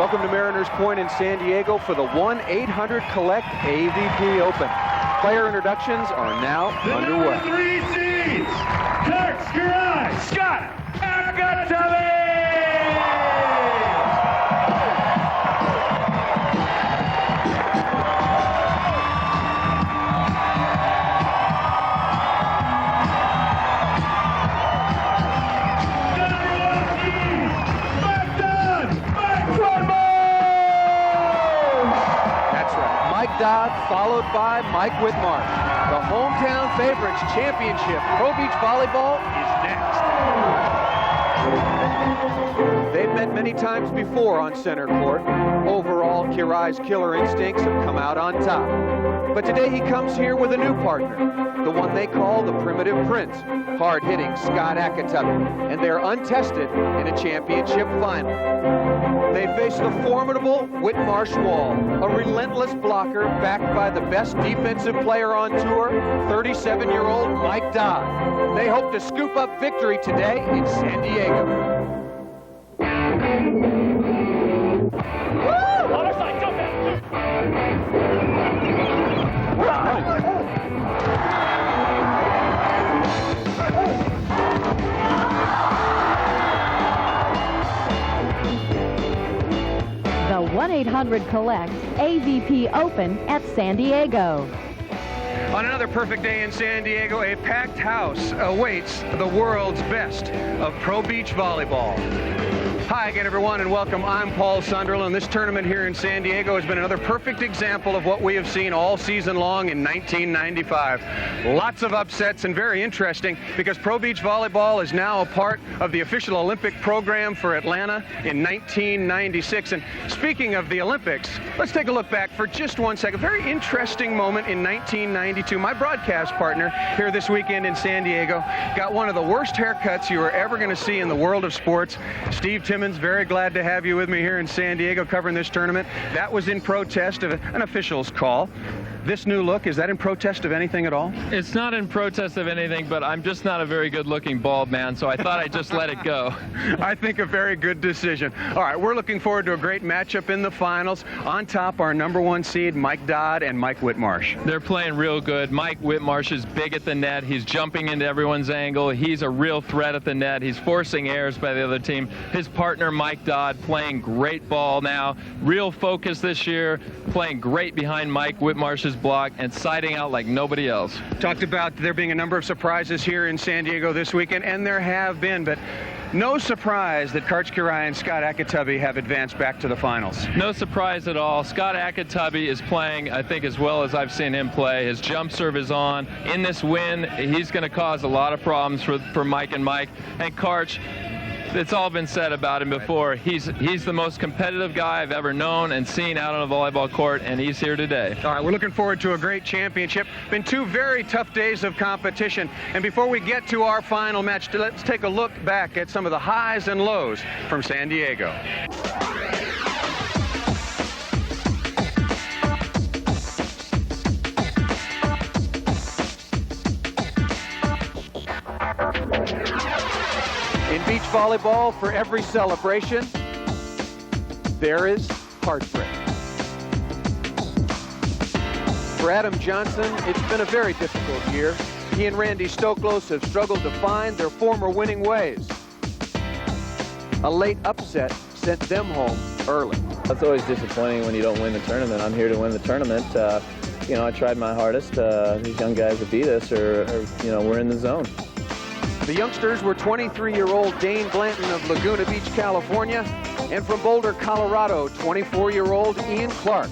Welcome to Mariners Point in San Diego for the 1-800-COLLECT AVP Open. Player introductions are now underway. The 3 seeds, Kirk Scott Akatami! Mike Dodd, followed by Mike Whitmarsh. The hometown favorites championship Pro Beach Volleyball is next. They've met many times before on center court. Overall, Kirai's killer instincts have come out on top. But today he comes here with a new partner, the one they call the Primitive Prince, hard-hitting Scott Akatami, and they're untested in a championship final. They face the formidable Whitmarsh Wall, a relentless blocker backed by the best defensive player on tour, 37-year-old Mike Dodd. They hope to scoop up victory today in San Diego. Other side, jump in! The 1-800-COLLECT AVP Open at San Diego. On another perfect day in San Diego, a packed house awaits the world's best of Pro Beach Volleyball. Hi again, everyone, and welcome. I'm Paul Sunderland. This tournament here in San Diego has been another perfect example of what we have seen all season long in 1995. Lots of upsets, and very interesting because Pro Beach Volleyball is now a part of the official Olympic program for Atlanta in 1996. And speaking of the Olympics, let's take a look back for just 1 second. Very interesting moment in 1992. My broadcast partner here this weekend in San Diego got one of the worst haircuts you were ever going to see in the world of sports. Steve Timmons, very glad to have you with me here in San Diego covering this tournament. That was in protest of an official's call. This new look, is that in protest of anything at all? It's not in protest of anything, but I'm just not a very good-looking bald man, so I thought I'd just let it go. I think a very good decision. All right, we're looking forward to a great matchup in the finals. On top, our #1 seed, Mike Dodd and Mike Whitmarsh. They're playing real good. Mike Whitmarsh is big at the net. He's jumping into everyone's angle. He's a real threat at the net. He's forcing errors by the other team. His partner, Mike Dodd, playing great ball now. Real focus this year, playing great behind Mike Whitmarsh's block and siding out like nobody else. Talked about there being a number of surprises here in San Diego this weekend, and there have been, but no surprise that Karch Kirai and Scott Akatami have advanced back to the finals. No surprise at all. Scott Akatami is playing, I think, as well as I've seen him play. His jump serve is on. In this win, he's going to cause a lot of problems for Mike and Mike. And Karch, it's all been said about him before. He's the most competitive guy I've ever known and seen out on a volleyball court, and he's here today. All right, we're looking forward to a great championship. Been 2 very tough days of competition. And before we get to our final match, let's take a look back at some of the highs and lows from San Diego. In beach volleyball, for every celebration, there is heartbreak. For Adam Johnson, it's been a very difficult year. He and Randy Stoklos have struggled to find their former winning ways. A late upset sent them home early. It's always disappointing when you don't win the tournament. I'm here to win the tournament. You know, I tried my hardest. These young guys that beat us are, you know, we're in the zone. The youngsters were 23-year-old Dane Blanton of Laguna Beach, California, and from Boulder, Colorado, 24-year-old Ian Clark.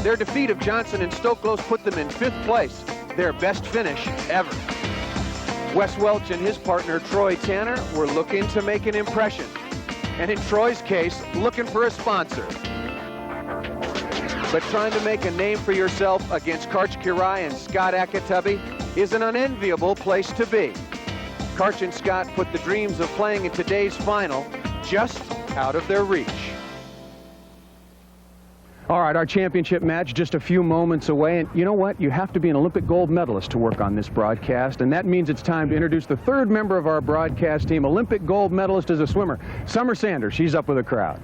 Their defeat of Johnson and Stoklos put them in 5th place, their best finish ever. Wes Welch and his partner Troy Tanner were looking to make an impression, and in Troy's case, looking for a sponsor. But trying to make a name for yourself against Karch Kirai and Scott Akatami is an unenviable place to be. Karch and Scott put the dreams of playing in today's final just out of their reach. All right, our championship match just a few moments away, and you know what? You have to be an Olympic gold medalist to work on this broadcast, and that means it's time to introduce the third member of our broadcast team. Olympic gold medalist as a swimmer, Summer Sanders. She's up with a crowd.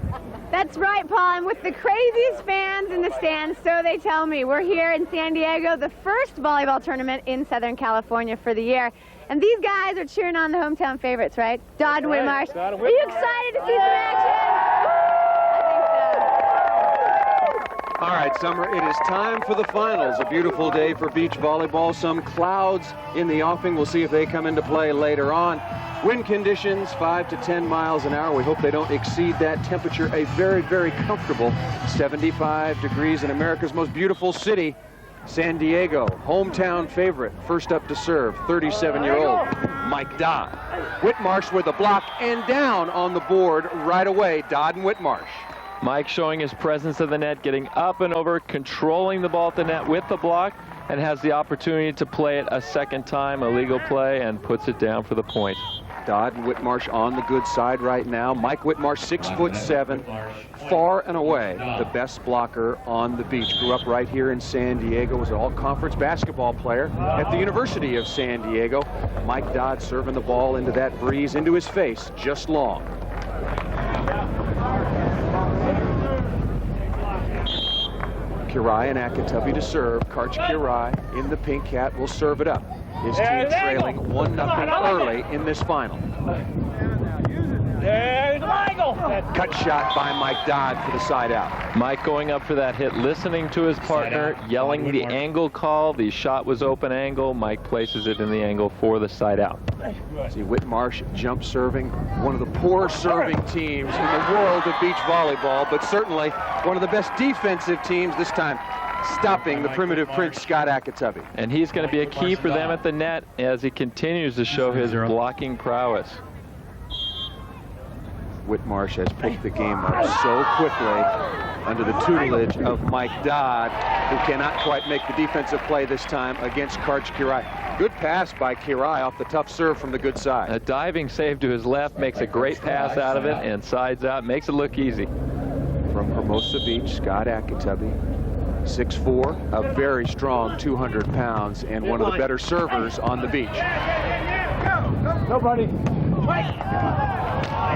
That's right, Paul. I'm with the craziest fans in the stands, so they tell me. We're here in San Diego, the first volleyball tournament in Southern California for the year. And these guys are cheering on the hometown favorites, right? Dodd and Whitmarsh. Are you excited to see some action? All right, Summer, it is time for the finals. A beautiful day for beach volleyball. Some clouds in the offing. We'll see if they come into play later on. Wind conditions 5 to 10 miles an hour. We hope they don't exceed that temperature. A very, very comfortable 75 degrees in America's most beautiful city, San Diego. Hometown favorite. First up to serve, 37-year-old Mike Dodd. Whitmarsh with a block and down on the board right away. Dodd and Whitmarsh. Mike showing his presence at the net, getting up and over, controlling the ball at the net with the block, and has the opportunity to play it a second time, a legal play, and puts it down for the point. Dodd and Whitmarsh on the good side right now. Mike Whitmarsh, 6'7", far and away the best blocker on the beach. Grew up right here in San Diego, was an all-conference basketball player at the University of San Diego. Mike Dodd serving the ball into that breeze, into his face, just long. Kirai and Akatubby to serve. Karch Kirai in the pink hat will serve it up. His team trailing 1-0 early in this final. There's an angle. Cut shot by Mike Dodd for the side out. Mike going up for that hit, listening to his partner, yelling the angle call. The shot was open angle. Mike places it in the angle for the side out. See Whitmarsh jump serving, one of the poor serving teams in the world of beach volleyball, but certainly one of the best defensive teams this time, stopping the primitive prince Scott Akatubby. And he's going to be a key for them at the net as he continues to show his blocking prowess. Whitmarsh has picked the game up so quickly under the tutelage of Mike Dodd, who cannot quite make the defensive play this time against Karch Kirai. Good pass by Kirai off the tough serve from the good side. A diving save to his left, makes a great pass out of it, and sides out, makes it look easy. From Hermosa Beach, Scott Akatubby, 6'4", a very strong 200 pounds, and one of the better servers on the beach. Nobody.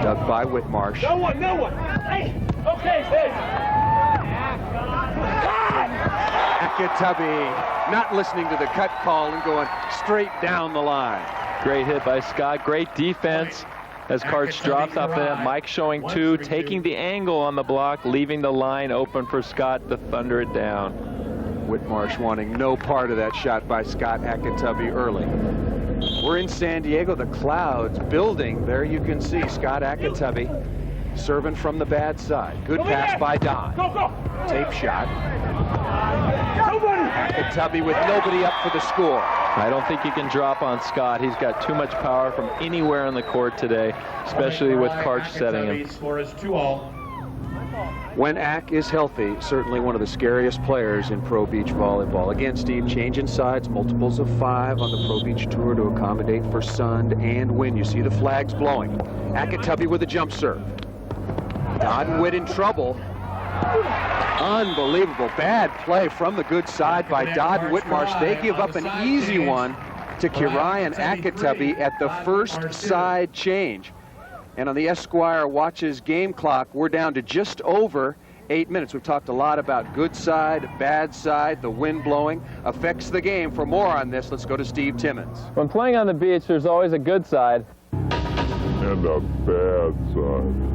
Dug by Whitmarsh. No one. Okay, stay. Akatubby not listening to the cut call and going straight down the line. Great hit by Scott. Great defense as Karch drops off the net. Mike showing two, taking the angle on the block, leaving the line open for Scott to thunder it down. Whitmarsh wanting no part of that shot by Scott Akatubby early. We're in San Diego, the clouds building. There you can see Scott Akatubby serving from the bad side. Good pass by Dodd. Go. Tape shot. Akatubby with nobody up for the score. I don't think you can drop on Scott. He's got too much power from anywhere on the court today, especially with Karch setting him. Score is 2-all. When Ak is healthy, certainly one of the scariest players in pro beach volleyball. Again, Steve, changing sides, multiples of 5 on the pro beach tour to accommodate for sun and wind. You see the flags blowing. Akatubby with a jump serve. Dodd and Whit in trouble. Unbelievable bad play from the good side by Dodd and Whitmarsh. They give up an easy one to Kirai and Akatubby at the first side change. And on the Esquire Watches game clock, we're down to just over 8 minutes. We've talked a lot about good side, bad side, the wind blowing affects the game. For more on this, let's go to Steve Timmons. When playing on the beach, there's always a good side and a bad side.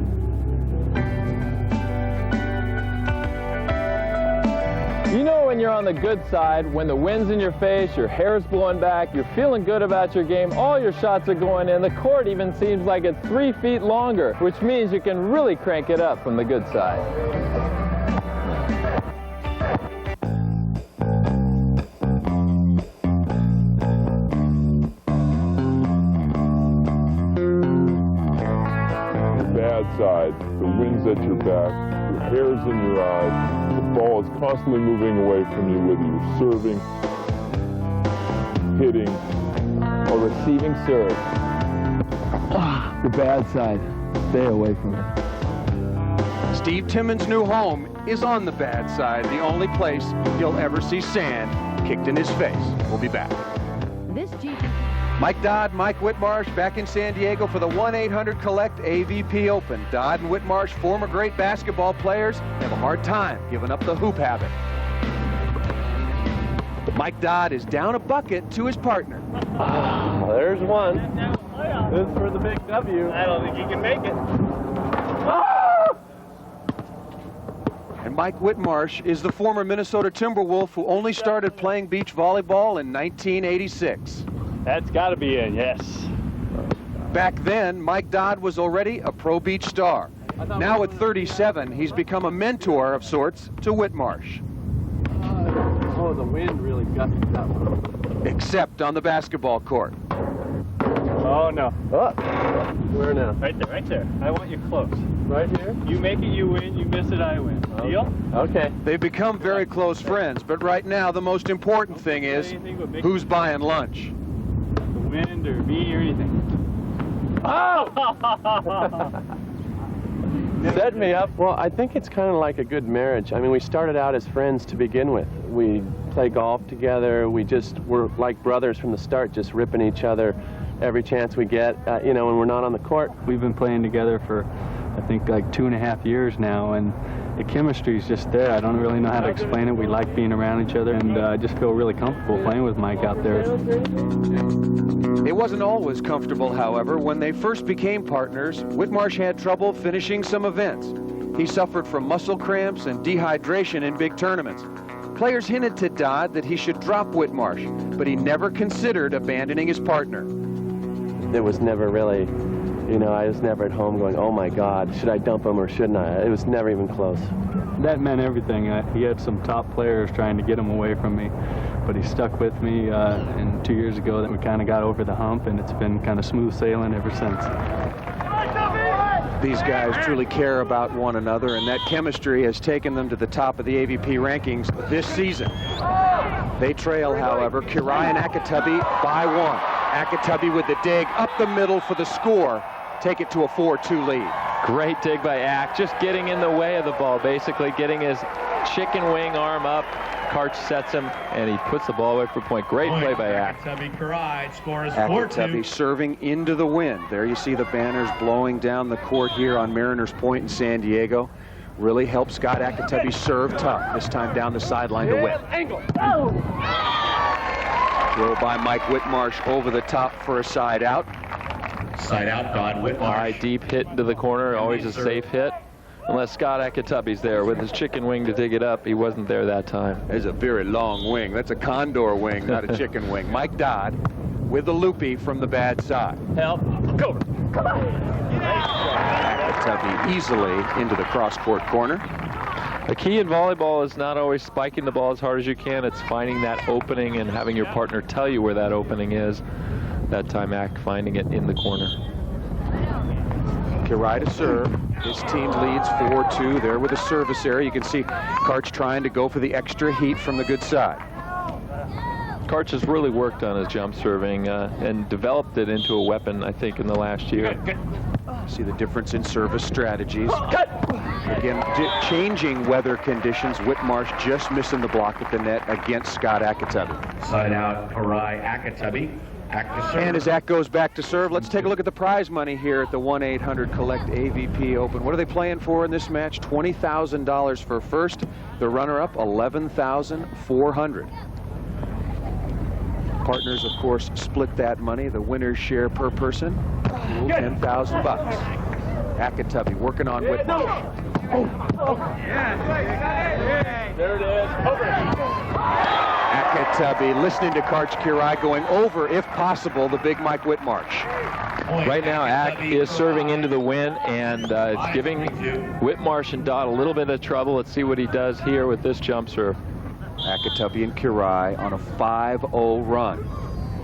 You know when you're on the good side, when the wind's in your face, your hair's blowing back, you're feeling good about your game, all your shots are going in, the court even seems like it's 3 feet longer, which means you can really crank it up from the good side. The bad side, the wind's at your back, your hair's in your eyes, the ball is constantly moving away from you, whether you're serving, hitting, Or receiving serve. The bad side, stay away from it. Steve Timmons' new home is on the bad side, the only place you'll ever see sand kicked in his face. We'll be back. This GP Mike Dodd, Mike Whitmarsh back in San Diego for the 1-800-COLLECT AVP Open. Dodd and Whitmarsh, former great basketball players, have a hard time giving up the hoop habit. Mike Dodd is down a bucket to his partner. Well, there's one. This is for the big W. I don't think he can make it. And Mike Whitmarsh is the former Minnesota Timberwolf who only started playing beach volleyball in 1986. That's got to be it, yes. Back then, Mike Dodd was already a pro beach star. Now at 37, he's become a mentor of sorts to Whitmarsh. Oh, the wind really gusted that one. Except on the basketball court. Oh, no. Oh, where now? Right there, right there. I want you close. Right here? You make it, you win. You miss it, I win. Deal? Okay. They've become very close friends, but right now the most important thing is who's buying lunch. The wind or me or anything. Oh! Set me up. Well, I think it's kind of like a good marriage. I mean, we started out as friends to begin with. We play golf together. We just were like brothers from the start, just ripping each other every chance we get, you know, when we're not on the court. We've been playing together for, I think, like 2.5 years now, and the chemistry is just there. I don't really know how to explain it. We like being around each other, and I just feel really comfortable playing with Mike out there. It wasn't always comfortable, however. When they first became partners, Whitmarsh had trouble finishing some events. He suffered from muscle cramps and dehydration in big tournaments. Players hinted to Dodd that he should drop Whitmarsh, but he never considered abandoning his partner. It was never really, you know, I was never at home going, oh my God, should I dump him or shouldn't I? It was never even close. That meant everything. He had some top players trying to get him away from me, but he stuck with me, and 2 years ago that we kind of got over the hump, and it's been kind of smooth sailing ever since. These guys truly care about one another, and that chemistry has taken them to the top of the AVP rankings this season. They trail, however, Kirai and Akatubby by 1. Akatubby with the dig up the middle for the score. Take it to a 4-2 lead. Great dig by Ak, just getting in the way of the ball, basically getting his chicken wing arm up. Karch sets him, and he puts the ball away for a point. Great play by Ak. Akatubby serving into the wind. There you see the banners blowing down the court here on Mariners Point in San Diego. Really helped Scott Akatubby serve tough, this time down the sideline to win. Throw by Mike Whitmarsh over the top for a side out. Side out, Dodd Whitmarsh. High, deep hit into the corner, always a safe hit. Unless Scott Akatubby's there with his chicken wing to dig it up. He wasn't there that time. There's a very long wing. That's a condor wing, not a chicken wing. Mike Dodd with the loopy from the bad side. Help. Go. Come on. Akatubby easily into the cross-court corner. The key in volleyball is not always spiking the ball as hard as you can. It's finding that opening and having your partner tell you where that opening is. That time, Ak finding it in the corner. Kirai to serve. His team leads 4-2 there with a service area. You can see Karch trying to go for the extra heat from the good side. Karch has really worked on his jump serving and developed it into a weapon, I think, in the last year. See the difference in service strategies. Again, changing weather conditions. Whitmarsh just missing the block at the net against Scott Akatubby. Side out, Kirai, Akatubby. Ak to serve. And as Ak goes back to serve, let's take a look at the prize money here at the 1-800-COLLECT AVP Open. What are they playing for in this match? $20,000 for first. The runner-up, $11,400. Partners, of course, split that money. The winners share per person $10,000. Akatubby working on Whitmarsh. There it is. Over. Akatubby listening to Karch Kirai going over, if possible, the big Mike Whitmarsh. Right now, Ak is serving into the wind, and it's giving Whitmarsh and Dodd a little bit of trouble. Let's see what he does here with this jump serve. Akatubby and Kirai on a 5-0 run.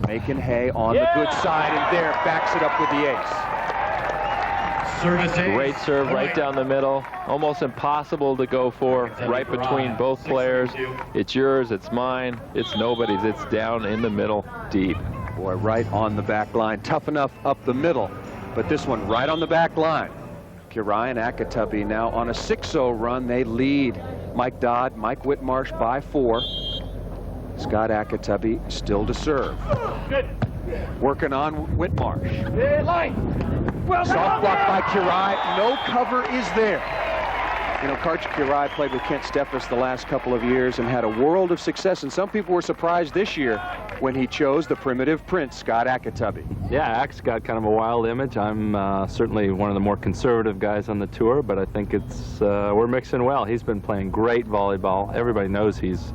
Making hay on the good side, and there backs it up with the ace. Great serve right down the middle. Almost impossible to go for right between both players. It's yours, it's mine, it's nobody's. It's down in the middle, deep. Boy, right on the back line. Tough enough up the middle, but this one right on the back line. Kirai and Akatubby now on a 6-0 run. They lead Mike Dodd, Mike Whitmarsh by 4. Scott Akatubby still to serve. Good. Working on Whitmarsh. Soft block by Kirai. No cover is there. You know, Karch Kirai played with Kent Steffes the last couple of years and had a world of success, and some people were surprised this year when he chose the primitive prince, Scott Akatubby. Yeah, Ak's got kind of a wild image. I'm certainly one of the more conservative guys on the tour, but I think it's we're mixing well. He's been playing great volleyball. Everybody knows he's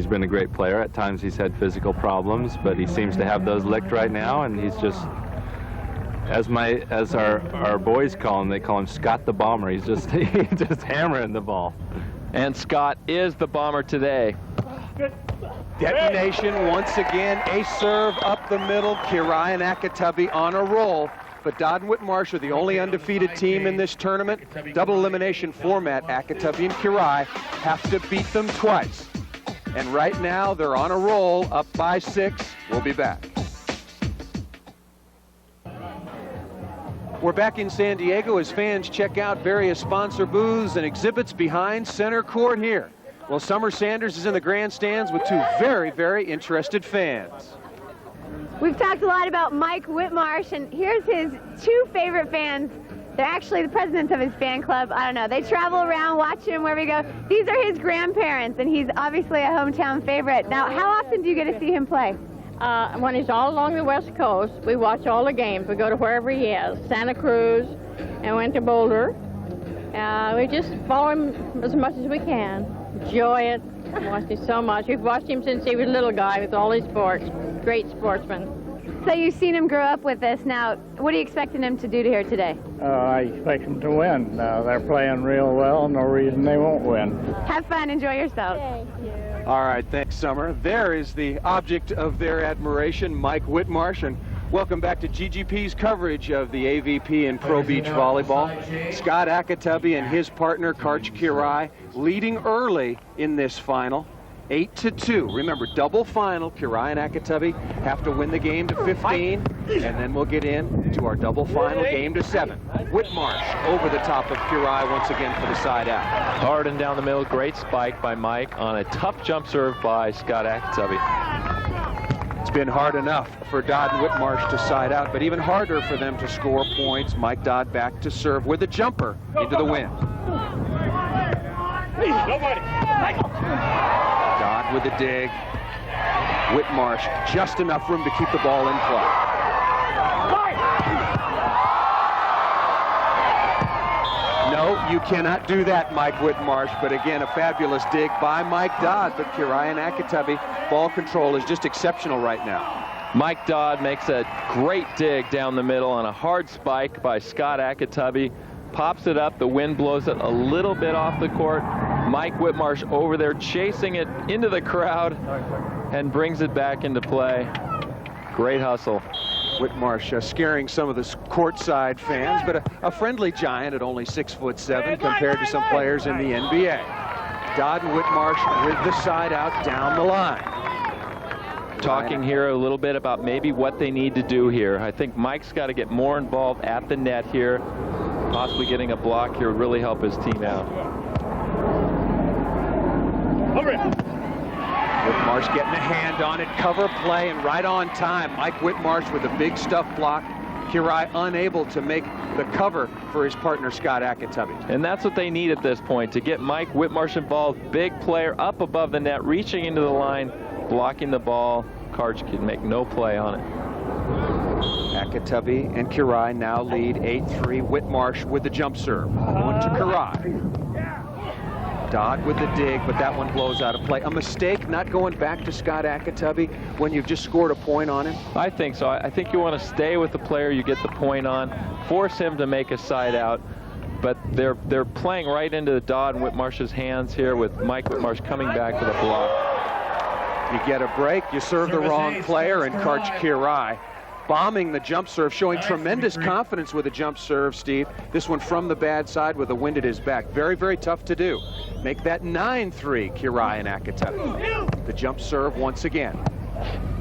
been a great player. At times he's had physical problems, but he seems to have those licked right now, and he's just, as our boys call him, they call him Scott the Bomber. He's just just hammering the ball. And Scott is the bomber today. Detonation once again, a serve up the middle. Kirai and Akatubby on a roll. But Dodd and Whitmarsh are the only undefeated team in this tournament. Double elimination format. Akatubby and Kirai have to beat them twice. And right now they're on a roll, up by 6. We'll be back. We're back in San Diego as fans check out various sponsor booths and exhibits behind center court here. Well, Summer Sanders is in the grandstands with 2 very, very interested fans. We've talked a lot about Mike Whitmarsh, and here's his 2 favorite fans. They're actually the presidents of his fan club. I don't know. They travel around, watching him wherever we go. These are his grandparents, and he's obviously a hometown favorite. Now, how often do you get to see him play? When he's all along the West Coast, we watch all the games. We go to wherever he is, Santa Cruz, and went to Boulder. We just follow him as much as we can. Enjoy it. Watch him so much. We've watched him since he was a little guy with all his sports. Great sportsman. So you've seen him grow up with this. Now, what are you expecting him to do here today? I expect them to win. They're playing real well. No reason they won't win. Have fun. Enjoy yourself. Thank you. All right, thanks, Summer. There is the object of their admiration, Mike Whitmarsh, and welcome back to GGP's coverage of the AVP and Pro Beach Volleyball. Scott Akatubby and his partner, Karch Kirai, leading early in this final, 8-2. Remember, double final. Kirai and Akatubby have to win the game to 15, and then we'll get into our double final game to 7. Whitmarsh over the top of Kirai once again for the side out. Hard and down the middle, great spike by Mike on a tough jump serve by Scott Akatubby. It's been hard enough for Dodd and Whitmarsh to side out, but even harder for them to score points. Mike Dodd back to serve with a jumper into the wind. Dodd with the dig. Whitmarsh just enough room to keep the ball in play. No, you cannot do that, Mike Whitmarsh. But again, a fabulous dig by Mike Dodd. But Kirai and Akatubby, ball control is just exceptional right now. Mike Dodd makes a great dig down the middle on a hard spike by Scott Akatubby. Pops it up, the wind blows it a little bit off the court. Mike Whitmarsh over there chasing it into the crowd and brings it back into play. Great hustle. Whitmarsh scaring some of the courtside fans, but a friendly giant at only 6'7" compared to some players in the NBA. Dodd and Whitmarsh with the side out down the line. Talking here a little bit about maybe what they need to do here. I think Mike's got to get more involved at the net here. Possibly getting a block here would really help his team out. Whitmarsh getting a hand on it, cover play, and right on time. Mike Whitmarsh with a big stuff block. Kirai unable to make the cover for his partner, Scott Akatubby. And that's what they need at this point, to get Mike Whitmarsh involved. Big player up above the net, reaching into the line, blocking the ball. Karch can make no play on it. Akatubby and Kirai now lead 8-3. Whitmarsh with the jump serve. Going to Kirai. Dodd with the dig, but that one blows out of play. A mistake not going back to Scott Akatubby when you've just scored a point on him? I think so. I think you want to stay with the player you get the point on, force him to make a side out, but they're playing right into Dodd and Whitmarsh's hands here with Mike Whitmarsh coming back with a block. You get a break, you serve the wrong player, and Karch Kirai bombing the jump serve, showing tremendous confidence with the jump serve, Steve. This one from the bad side with the wind at his back. Very, very tough to do. Make that 9-3, Kirai and Akatubby. The jump serve once again.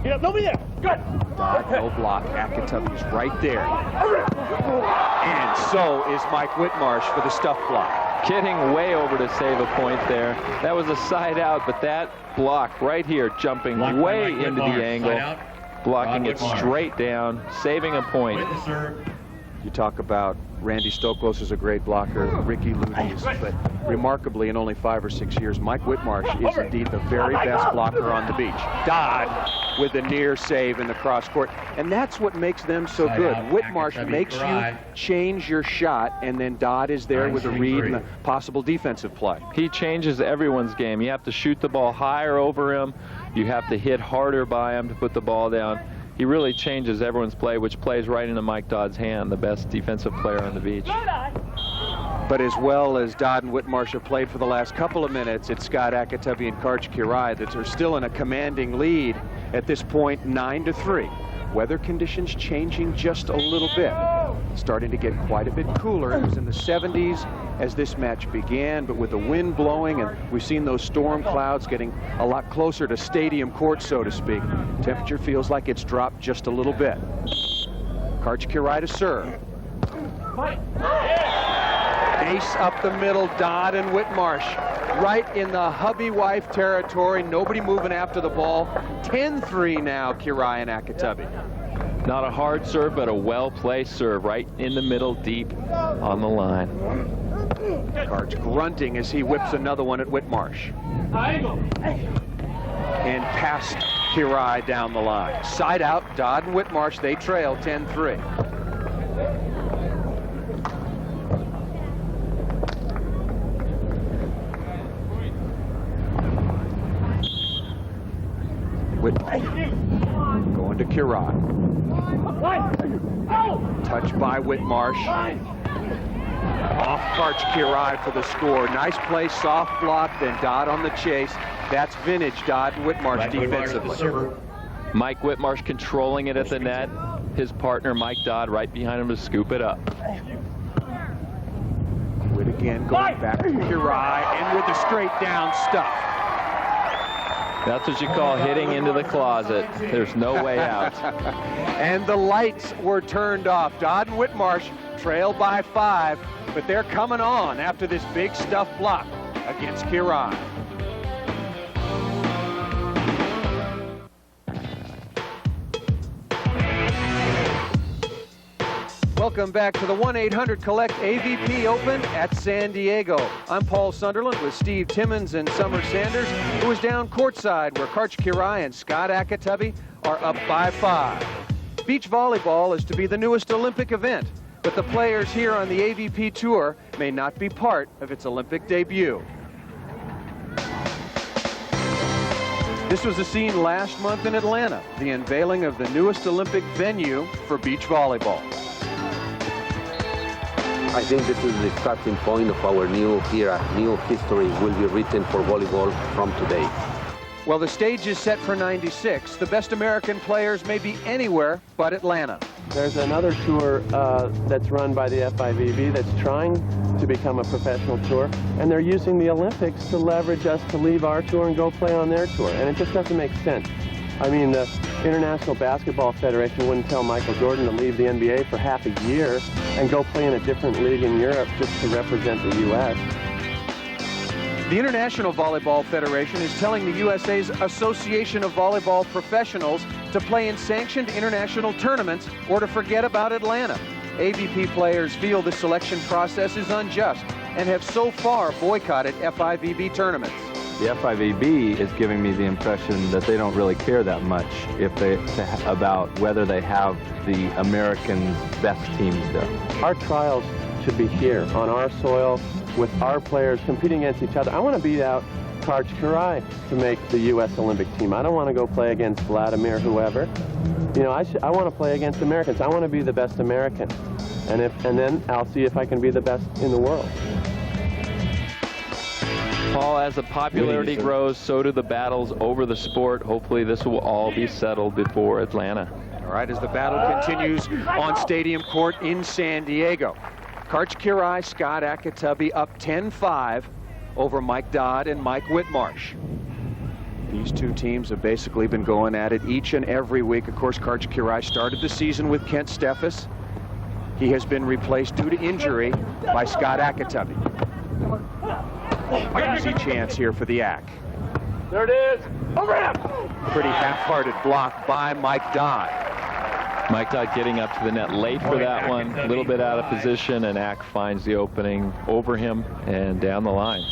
Get up, there. Good. Dodd, no block. Akatubby's right there. And so is Mike Whitmarsh for the stuff block. Getting way over to save a point there. That was a side out, but that block right here, jumping way into the angle. blocking it straight down, saving a point. You talk about Randy Stoklos is a great blocker, Ricky Ludes, but remarkably, in only 5 or 6 years, Mike Whitmarsh is indeed the very best blocker on the beach. Dodd with the near save in the cross court, and that's what makes them so good. Whitmarsh makes you change your shot, and then Dodd is there with a read and the possible defensive play. He changes everyone's game. You have to shoot the ball higher over him. You have to hit harder by him to put the ball down. He really changes everyone's play, which plays right into Mike Dodd's hand, the best defensive player on the beach. But as well as Dodd and Whitmarsh have played for the last couple of minutes, it's Scott Akatubby and Karch Kirai that are still in a commanding lead at this point, 9-3. Weather conditions changing just a little bit. Starting to get quite a bit cooler. It was in the 70s as this match began, but with the wind blowing, and we've seen those storm clouds getting a lot closer to stadium court, so to speak. Temperature feels like it's dropped just a little bit. Karch Kirai to serve. Ace up the middle, Dodd and Whitmarsh right in the hubby-wife territory. Nobody moving after the ball. 10-3 now, Kirai and Akatubby. Not a hard serve, but a well-placed serve right in the middle, deep on the line. Karch grunting as he whips another one at Whitmarsh. And past Kirai down the line. Side out, Dodd and Whitmarsh, they trail 10-3. Going to Kirai. Touch by Whitmarsh. Off Karch Kirai for the score. Nice play, soft block, then Dodd on the chase. That's vintage Dodd and Whitmarsh defensively. Mike Whitmarsh controlling it at the net. His partner, Mike Dodd, right behind him to scoop it up. Whit again going back to Kirai, and with the straight down stuff. That's what you call hitting into the closet. There's no way out. And the lights were turned off. Dodd and Whitmarsh trail by 5, but they're coming on after this big stuff block against Kirai. Welcome back to the 1-800-COLLECT AVP Open at San Diego. I'm Paul Sunderland with Steve Timmons and Summer Sanders, who is down courtside where Karch Kirai and Scott Akatubby are up by 5. Beach volleyball is to be the newest Olympic event, but the players here on the AVP Tour may not be part of its Olympic debut. This was the scene last month in Atlanta, the unveiling of the newest Olympic venue for beach volleyball. I think this is the starting point of our new era. New history will be written for volleyball from today. Well, the stage is set for '96. The best American players may be anywhere but Atlanta. There's another tour that's run by the FIVB that's trying to become a professional tour, and they're using the Olympics to leverage us to leave our tour and go play on their tour, and it just doesn't make sense. I mean, the International Basketball Federation wouldn't tell Michael Jordan to leave the NBA for half a year and go play in a different league in Europe just to represent the U.S. The International Volleyball Federation is telling the USA's Association of Volleyball Professionals to play in sanctioned international tournaments or to forget about Atlanta. AVP players feel the selection process is unjust and have so far boycotted FIVB tournaments. The FIVB is giving me the impression that they don't really care that much about whether they have the Americans' best teams there. Our trials should be here on our soil with our players competing against each other. I want to beat out Karch Kirai to make the U.S. Olympic team. I don't want to go play against Vladimir, whoever. You know, I want to play against Americans. I want to be the best American, and then I'll see if I can be the best in the world. Paul, as the popularity grows, so do the battles over the sport. Hopefully this will all be settled before Atlanta. All right, as the battle continues on Stadium Court in San Diego. Karch Kirai, Scott Akatubby up 10-5 over Mike Dodd and Mike Whitmarsh. These two teams have basically been going at it each and every week. Of course, Karch Kirai started the season with Kent Steffes. He has been replaced due to injury by Scott Akatubby. Easy chance here for the AK. There it is. Over him. Pretty half-hearted block by Mike Dodd. Mike Dodd getting up to the net late for that one, a little bit out of position, and Ack finds the opening over him and down the line.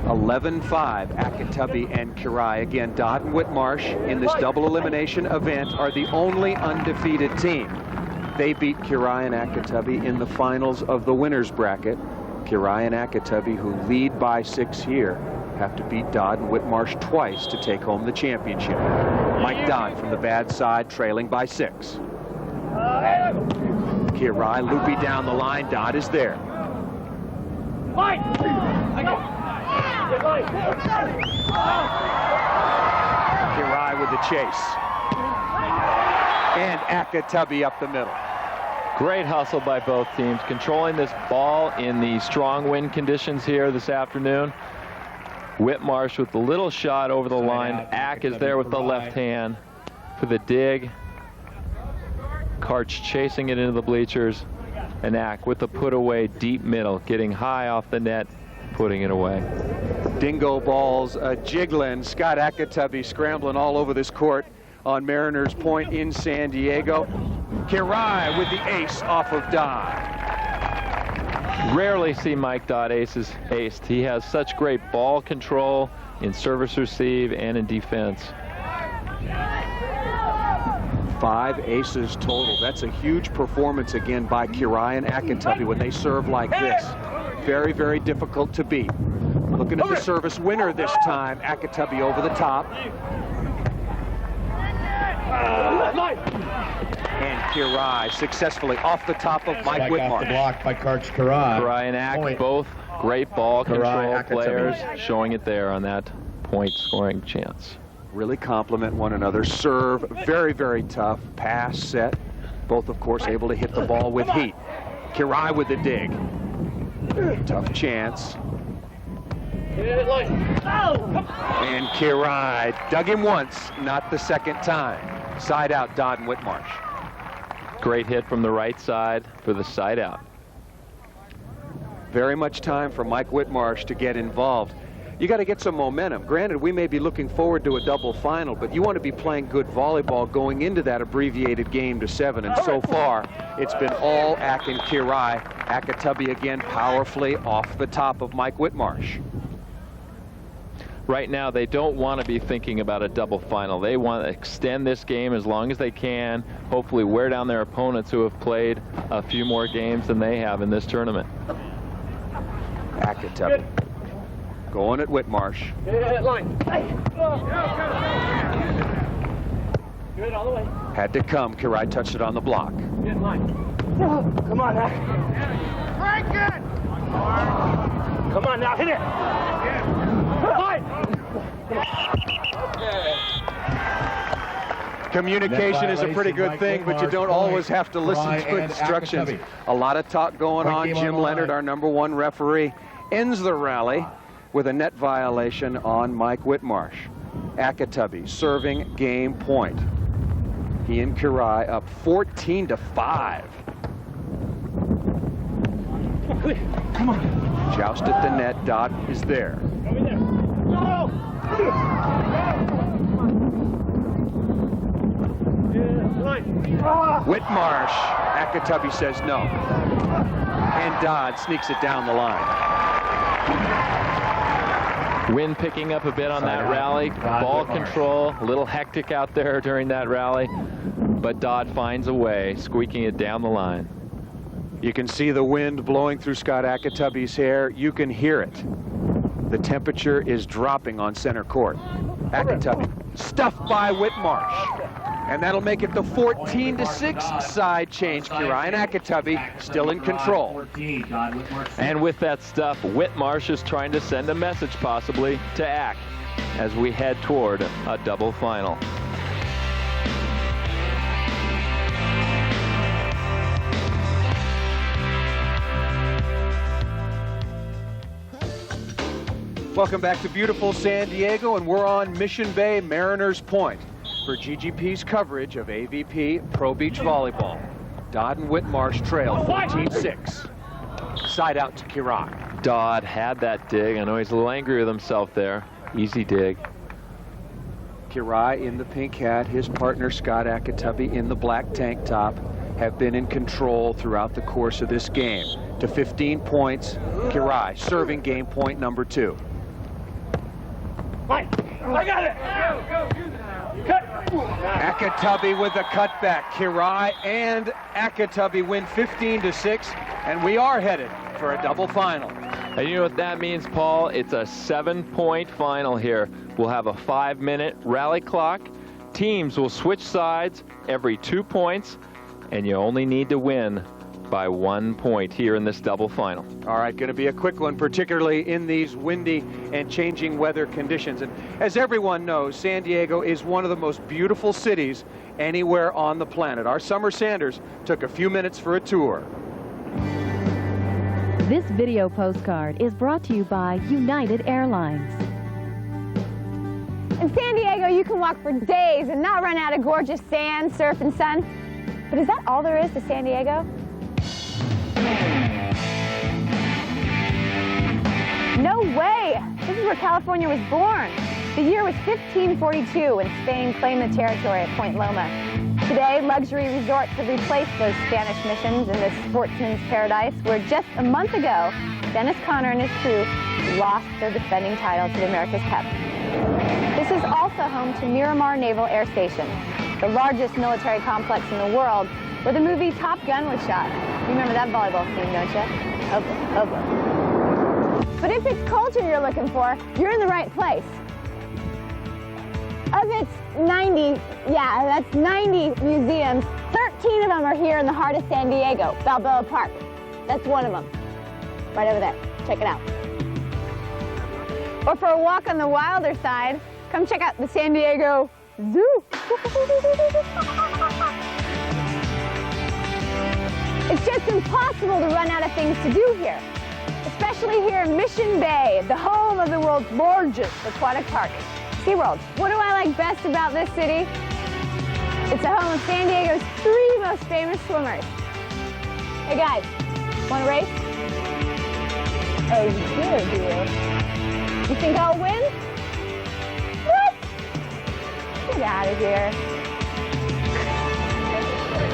11-5, Akatubby and Kirai. Again, Dodd and Whitmarsh in this double elimination event are the only undefeated team. They beat Kirai and Akatubby in the finals of the winners bracket. Kirai and Akatubby, who lead by 6 here, have to beat Dodd and Whitmarsh twice to take home the championship. Mike Dodd from the bad side, trailing by 6. Kirai loopy down the line. Dodd is there. Mike! Kirai with the chase. And Akatubby up the middle. Great hustle by both teams, controlling this ball in the strong wind conditions here this afternoon. Whitmarsh with the little shot over the line. Ack is there with the left hand for the dig. Karch chasing it into the bleachers. And Ack with the put away deep middle, getting high off the net, putting it away. Dingo balls jiggling. Scott Akatubby scrambling all over this court on Mariners Point in San Diego. Kirai with the ace off of Dodd. Rarely see Mike Dodd aced. He has such great ball control in service receive and in defense. 5 aces total. That's a huge performance again by Kirai and Akatubby when they serve like this. Very, very difficult to beat. Looking at the service winner this time. Akatubby over the top. And Kirai successfully off the top of Mike Whitmarsh. Block by Karch Kirai. Kirai and Ack, both great ball control players, showing it there on that point scoring chance. Really complement one another. Serve, very, very tough. Pass, set. Both, of course, able to hit the ball with heat. Kirai with the dig. Tough chance. And Kirai dug him once, not the second time. Side out, Dodd and Whitmarsh. Great hit from the right side for the side out. Very much time for Mike Whitmarsh to get involved. You got to get some momentum. Granted, we may be looking forward to a double final, but you want to be playing good volleyball going into that abbreviated game to 7. And so far, it's been all Ack and Kirai. Akatubby again powerfully off the top of Mike Whitmarsh. Right now, they don't want to be thinking about a double final. They want to extend this game as long as they can, hopefully wear down their opponents who have played a few more games than they have in this tournament. Akatubby going at Whitmarsh. Good, all the way. Had to come. Kirai touched it on the block. Good line. Come on, Ack. Break it! Come on now, hit it! Communication is a pretty good thing, but you don't always have to listen to instructions. A lot of talk going on. Jim Leonard, our #1 referee, ends the rally with a net violation on Mike Whitmarsh. Akatubby serving game point. He and Kirai up 14-5. Come on. Joust at the net. Dodd is there. Whitmarsh. Akatubby says no. And Dodd sneaks it down the line. Wind picking up a bit on that rally. Ball control, a little hectic out there during that rally. But Dodd finds a way, squeaking it down the line. You can see the wind blowing through Scott Akatubby's hair. You can hear it. The temperature is dropping on center court. Akatubby stuffed by Whitmarsh. And that'll make it the 14-6 side change. Kirai and Akatubby still in control. And with that stuff, Whitmarsh is trying to send a message possibly to Ack as we head toward a double final. Welcome back to beautiful San Diego, and we're on Mission Bay Mariners Point for GGP's coverage of AVP Pro Beach Volleyball. Dodd and Whitmarsh trail 14-6. side out to Kirai. Dodd had that dig. I know he's a little angry with himself there. Easy dig. Kirai in the pink hat, his partner Scott Akatubby in the black tank top have been in control throughout the course of this game. To 15 points, Kirai serving game point number 2. Mike, I got it. Cut. Akatubby with the cutback. Kirai and Akatubby win 15-6, and we are headed for a double final. And you know what that means, Paul? It's a 7-point final here. We'll have a 5-minute rally clock. Teams will switch sides every 2 points, and you only need to win by 1 point here in this double final. All right, going to be a quick one, particularly in these windy and changing weather conditions. And as everyone knows, San Diego is one of the most beautiful cities anywhere on the planet. Our Summer Sanders took a few minutes for a tour. This video postcard is brought to you by United Airlines. In San Diego, you can walk for days and not run out of gorgeous sand, surf, and sun. But is that all there is to San Diego? No way! This is where California was born. The year was 1542 when Spain claimed the territory at Point Loma. Today, luxury resorts have replaced those Spanish missions in this sportsman's paradise where just a month ago, Dennis Conner and his crew lost their defending title to the America's Cup. This is also home to Miramar Naval Air Station, the largest military complex in the world, where the movie Top Gun was shot. You remember that volleyball scene, don't you? Oh boy. But if it's culture you're looking for, you're in the right place. Of its 90 museums, 13 of them are here in the heart of San Diego, Balboa Park. That's one of them, right over there. Check it out. Or for a walk on the wilder side, come check out the San Diego Zoo. It's just impossible to run out of things to do here, especially here in Mission Bay, the home of the world's largest aquatic park, SeaWorld. What do I like best about this city? It's the home of San Diego's 3 most famous swimmers. Hey guys, want to race? Oh, you do. You think I'll win? What? Get out of here.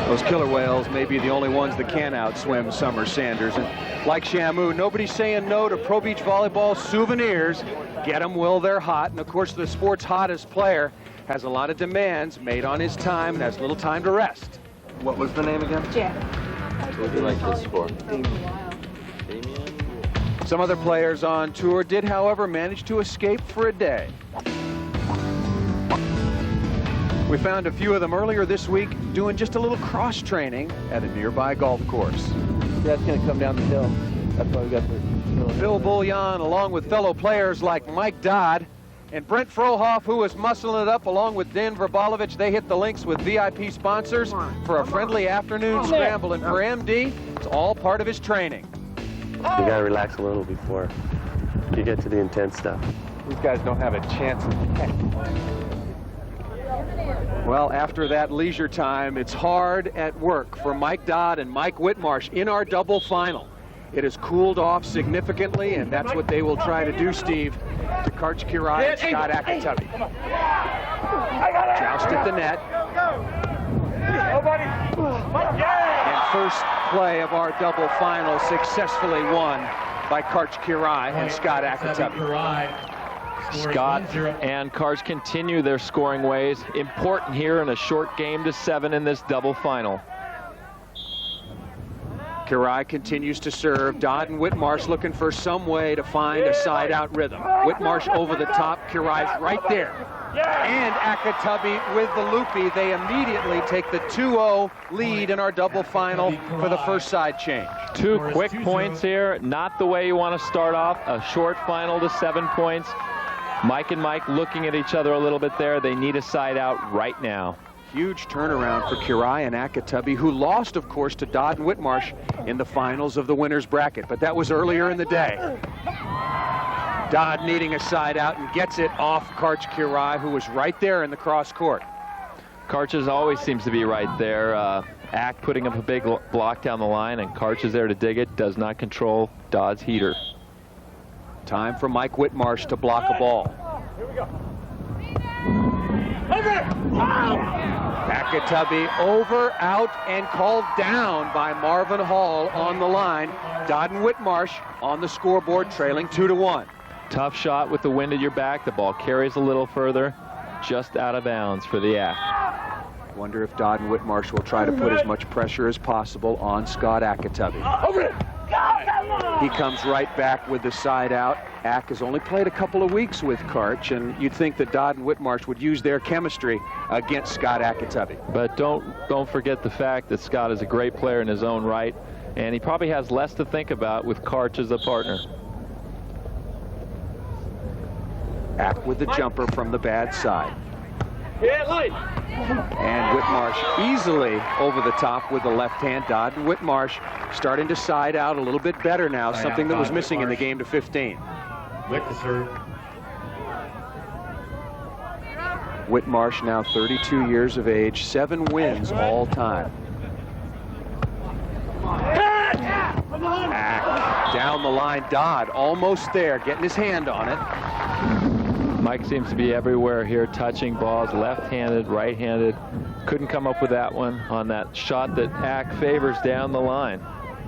Those killer whales may be the only ones that can outswim Summer Sanders. And like Shamu, nobody's saying no to Pro Beach Volleyball souvenirs. Get them while they're hot. And of course, the sport's hottest player has a lot of demands made on his time and has little time to rest. What was the name again? Jeff. What would you like this for? Some other players on tour did, however, manage to escape for a day. We found a few of them earlier this week doing just a little cross training at a nearby golf course. That's going to come down the hill. That's why we got the Bill Bullion, along with fellow players like Mike Dodd and Brent Frohoff, who was muscling it up, along with Dan Verbalovich. They hit the links with VIP sponsors for a friendly afternoon scramble. And for MD, it's all part of his training. You got to relax a little before you get to the intense stuff. These guys don't have a chance in heck. Well, after that leisure time, it's hard at work for Mike Dodd and Mike Whitmarsh in our double final. It has cooled off significantly, and that's what they will try to do, Steve, to Karch Kirai and Scott Akatubby. Joust at the net. And first play of our double final successfully won by Karch Kirai and Scott Akatubby. Scott and Karch continue their scoring ways. Important here in a short game to 7 in this double final. Kirai continues to serve. Dodd and Whitmarsh looking for some way to find a side-out rhythm. Whitmarsh over the top. Kirai's right there. And Akatubby with the loopy. They immediately take the 2-0 lead in our double final for the first side change. 2 quick points here. Not the way you want to start off. A short final to 7 points. Mike and Mike looking at each other a little bit there. They need a side out right now. Huge turnaround for Kirai and Akatubby, who lost, of course, to Dodd and Whitmarsh in the finals of the winner's bracket, but that was earlier in the day. Dodd needing a side out and gets it off Karch Kirai, who was right there in the cross court. Karch always seems to be right there. Ack putting up a big block down the line, and Karch is there to dig it, does not control Dodd's heater. Time for Mike Whitmarsh to block a ball. Here we go. Akatubby over, out, and called down by Marvin Hall on the line. Dodd and Whitmarsh on the scoreboard, trailing 2-1. Tough shot with the wind at your back. The ball carries a little further, just out of bounds for the Ack. Wonder if Dodd and Whitmarsh will try to put as much pressure as possible on Scott Akatubby. Over it. He comes right back with the side out. Ack has only played a couple of weeks with Karch, and you'd think that Dodd and Whitmarsh would use their chemistry against Scott Akatubby. But don't forget the fact that Scott is a great player in his own right, and he probably has less to think about with Karch as a partner. Ack with the jumper from the bad side. Yeah, light. And Whitmarsh easily over the top with the left hand. Dodd and Whitmarsh starting to side out a little bit better now, something that was missing in the game to 15. With the serve. Whitmarsh now 32 years of age, 7 wins all time. Ack down the line. Dodd almost there, getting his hand on it. Mike seems to be everywhere here, touching balls, left-handed, right-handed. Couldn't come up with that one on that shot that Ack favors down the line.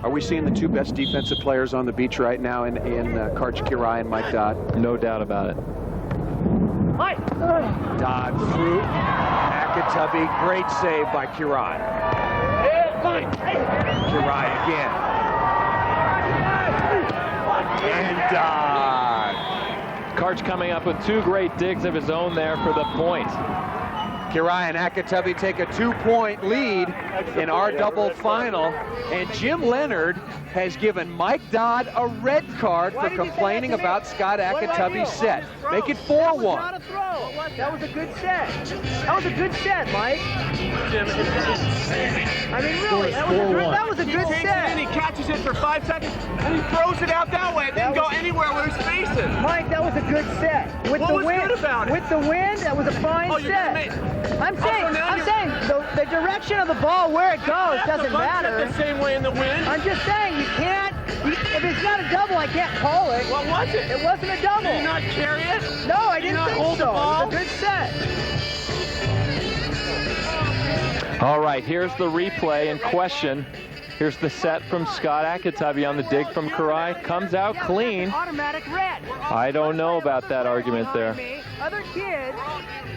Are we seeing the two best defensive players on the beach right now in Karch Kirai and Mike Dodd? No doubt about it. Dodd through. Akatubby, great save by Kirai. Kirai again. And Dodd. Karch coming up with 2 great digs of his own there for the point. Kirai and Akatubby take a 2-point lead in our double final, and Jim Leonard has given Mike Dodd a red card for complaining about Scott Akatubby's set. Make it 4-1. Not a throw. That was a good set. That was a good set, Mike. I mean, really, that was a good set. And he catches it for 5 seconds, and he throws it out that way. It didn't go anywhere where he's facing. Mike, that was a good set. With the wind, good about it? With the wind, that was a fine set. I'm saying the direction of the ball, where it goes, doesn't matter. The same way in the wind. I'm just saying you can't. If it's not a double, I can't call it. What was it? It wasn't a double. Did you not carry it? No, I didn't think hold so. The ball? It was a good set. All right, here's the replay in question. Here's the set from Scott Akatubby on the dig from Kirai. Comes out clean. Automatic red. I don't know about that argument there. Other kids,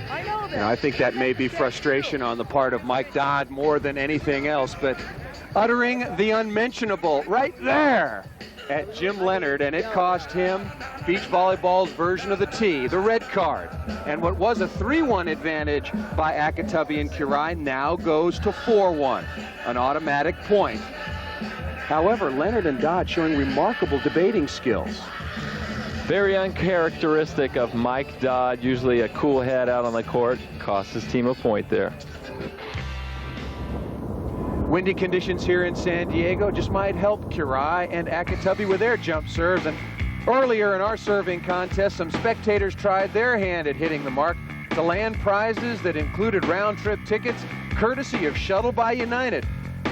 I know that. Now, I think that may be frustration on the part of Mike Dodd more than anything else, but uttering the unmentionable right there at Jim Leonard, and it cost him beach volleyball's version of the T, the red card. And what was a 3-1 advantage by Akatubby and Kirai now goes to 4-1, an automatic point. However, Leonard and Dodd showing remarkable debating skills. Very uncharacteristic of Mike Dodd, usually a cool head out on the court. Cost his team a point there. Windy conditions here in San Diego just might help Kirai and Akatubby with their jump serves. And earlier in our serving contest, some spectators tried their hand at hitting the mark to land prizes that included round-trip tickets courtesy of Shuttle by United,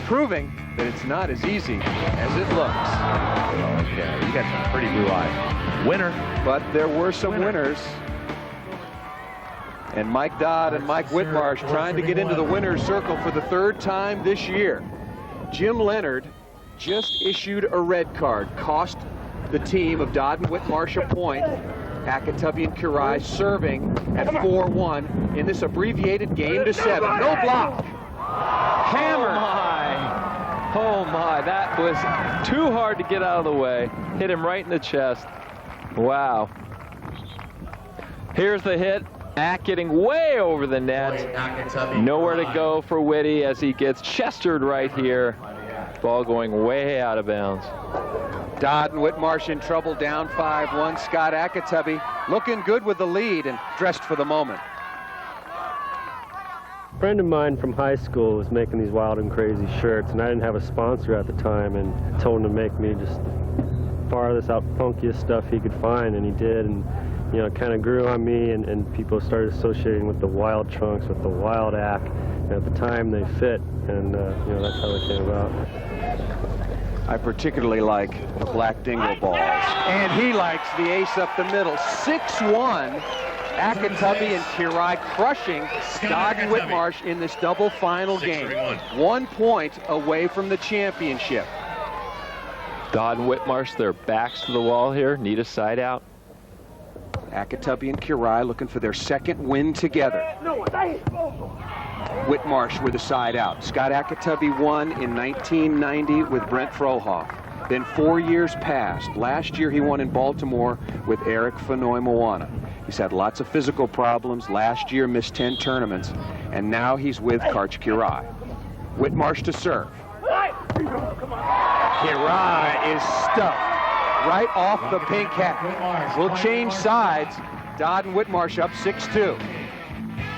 proving that it's not as easy as it looks. Okay, you got some pretty blue-eyed. Winner. But there were some winners. And Mike Dodd and Mike Whitmarsh trying to get into the winner's circle for the 3rd time this year. Jim Leonard just issued a red card, cost the team of Dodd and Whitmarsh a point. Akatubby and Kirai serving at 4-1 in this abbreviated game to 7. No block. Hammer. Oh my, that was too hard to get out of the way. Hit him right in the chest. Wow. Here's the hit. Ack getting way over the net. Nowhere to go for Whitty as he gets chestered right here. Ball going way out of bounds. Dodd and Whitmarsh in trouble, down 5-1. Scott Akatubby looking good with the lead and dressed for the moment. A friend of mine from high school was making these wild and crazy shirts, and I didn't have a sponsor at the time, and told him to make me just farthest out funkiest stuff he could find, and he did. And you know, it kind of grew on me, and people started associating with the wild trunks, with the wild ack. And at the time, they fit, and you know, that's how they came about. I particularly like the black dingle balls. And he likes the ace up the middle. 6-1, Akatubby and Kirai crushing Dodd and Whitmarsh in this double final game. 1 point away from the championship. Dodd and Whitmarsh, their backs to the wall here, need a side out. Akatubby and Kirai looking for their second win together. Whitmarsh with a side out. Scott Akatubby won in 1990 with Brent Frohoff. Then 4 years passed. Last year he won in Baltimore with Eric Fenoy Moana. He's had lots of physical problems. Last year missed 10 tournaments. And now he's with Karch Kirai. Whitmarsh to serve. Kirai is stuffed right off the pink hat. We'll change sides. Dodd and Whitmarsh up 6-2.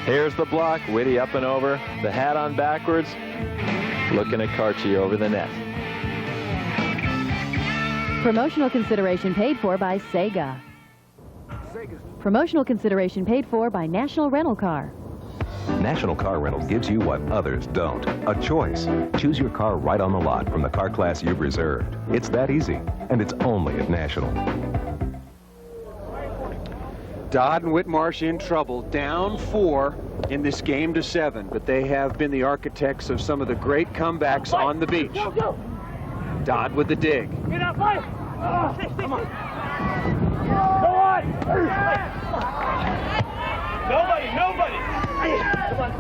Here's the block, Whitty up and over, the hat on backwards, looking at Karchi over the net. Promotional consideration paid for by Sega. Promotional consideration paid for by National Rental Car. National Car Rental gives you what others don't, a choice. Choose your car right on the lot from the car class you've reserved. It's that easy, and it's only at National. Dodd and Whitmarsh in trouble, down 4 in this game to 7, but they have been the architects of some of the great comebacks on the beach. Dodd with the dig. Get up, fight! Come on. Go on! Nobody! Come on.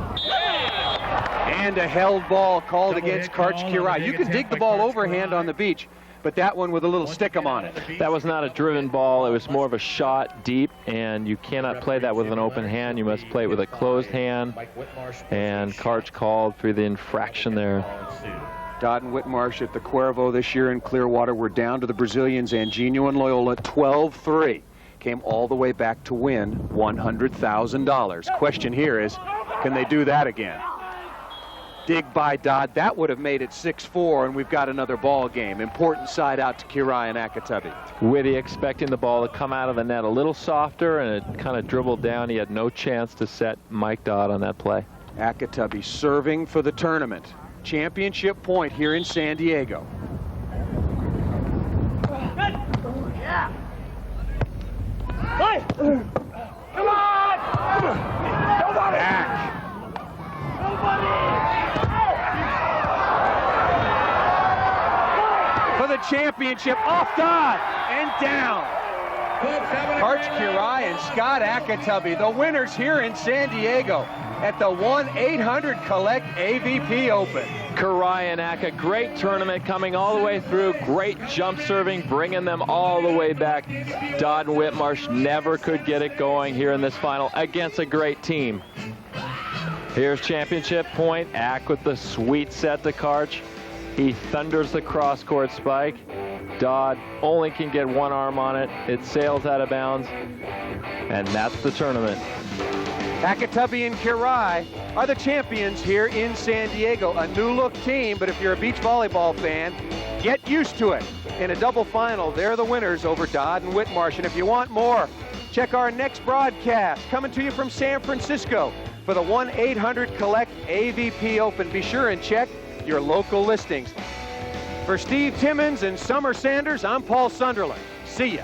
And a held ball called against Karch Kirai. You can dig the ball overhand on the beach, but that one with a little stick-em on it. That was not a driven ball. It was more of a shot deep, and you cannot play that with an open hand. You must play it with a closed hand, and Karch called for the infraction there. Dodd and Whitmarsh at the Cuervo this year in Clearwater were down to the Brazilians Anginho and Loyola 12-3. Came all the way back to win $100,000. Question here is, can they do that again? Dig by Dodd. That would have made it 6-4, and we've got another ball game. Important side out to Kirai and Akatubby. Whitty expecting the ball to come out of the net a little softer, and it kind of dribbled down. He had no chance to set Mike Dodd on that play. Akatubby serving for the tournament. Championship point here in San Diego. Yeah. Hey. Come on! Back. For the championship, off Dodd and down. Karch Kirai and Scott Akatubby, the winners here in San Diego at the 1-800-COLLECT AVP Open. Kirai and Aka, great tournament coming all the way through. Great jump serving, bringing them all the way back. Dodd and Whitmarsh never could get it going here in this final against a great team. Here's championship point. Ack with the sweet set to Karch. He thunders the cross-court spike. Dodd only can get one arm on it. It sails out of bounds, and that's the tournament. Akatubby and Kirai are the champions here in San Diego. A new-look team, but if you're a beach volleyball fan, get used to it. In a double final, they're the winners over Dodd and Whitmarsh. And if you want more, check our next broadcast coming to you from San Francisco for the 1-800-COLLECT AVP Open. Be sure and check your local listings. For Steve Timmons and Summer Sanders, I'm Paul Sunderland. See ya.